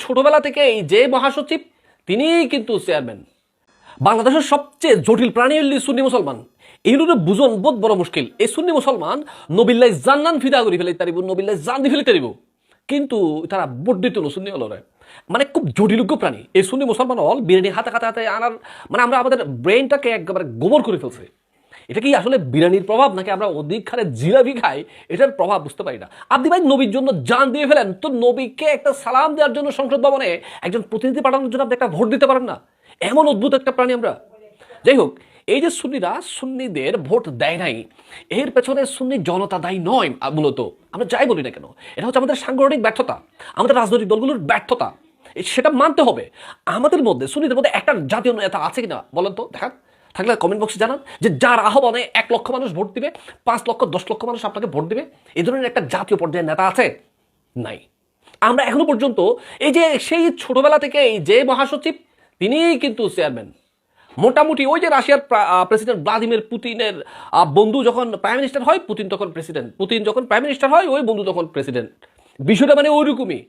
ছোটবেলা থেকে এই যে মহাসচিব তিনিই কিন্তু চেয়ারম্যান। বাংলাদেশের সবচেয়ে জটিল প্রাণী হল সুন্নি মুসলমান। এইগুলো বুঝন বহুত বড় মুশকিল। এই সুন্নি মুসলমান নবিল্লাই জান্নান ফিদা করে ফেলে তারিব, নবিল্লাই জান দিয়ে ফেলে তারিব, কিন্তু তারা ভোট দিত না সুন্নি হলরে। মানে খুব জটিলজ্ঞ প্রাণী এই সুন্নি মুসলমান হল। বিরিয়ানি হাতে হাতে হাতে আনার মানে আমরা আমাদের ব্রেনটাকে একেবারে গোবর করে ফেলছে। এটা কি আসলে বিরিয়ানির প্রভাব নাকি আমরা অধিক খারে জিলাপি খাই এটার প্রভাব বুঝতে পারি না। আপনি ভাই নবীর জন্য জান দিয়ে ফেলেন, তো নবীকে একটা সালাম দেওয়ার জন্য সংসদ ভবনে একজন প্রতিনিধি পাঠানোর জন্য আপনি একটা ভোট দিতে পারেন না? এমন অদ্ভুত একটা প্রাণী আমরা। যাই হোক, এই যে সুন্নিরা সুন্নিদের ভোট দেয় নাই, এর পেছনে সুন্নি জনতা দায়ী নয়। মূলত আমরা যাই বলি না কেন, এটা হচ্ছে আমাদের সাংগঠনিক ব্যর্থতা, আমাদের রাজনৈতিক দলগুলোর ব্যর্থতা। সেটা মানতে হবে। আমাদের মধ্যে সুন্নিদের মধ্যে একটা জাতীয় নেতা আছে কিনা বলেন তো, দেখান। থাকলে কমেন্ট বক্সে জানান যে যার আহ্বানে 1 লক্ষ মানুষ ভোট দিবে, 5 লক্ষ 10 লক্ষ মানুষ আপনাকে ভোট দিবে, এই ধরনের একটা জাতীয় পর্যায়ের নেতা আছে? নাই। আমরা এখনো পর্যন্ত এই যে সেই ছোটবেলা থেকে এই যে মহাসচিব তিনিই কিন্তু চেয়ারম্যান। মোটামুটি ওই যে রাশিয়ার প্রেসিডেন্ট ভ্লাদিমির পুতিনের বন্ধু যখন প্রাইম মিনিস্টার হয়, পুতিন তখন প্রেসিডেন্ট, পুতিন যখন প্রাইম মিনিস্টার হয়, ওই বন্ধু তখন প্রেসিডেন্ট। বিষয়টা মানে ওইরকমই।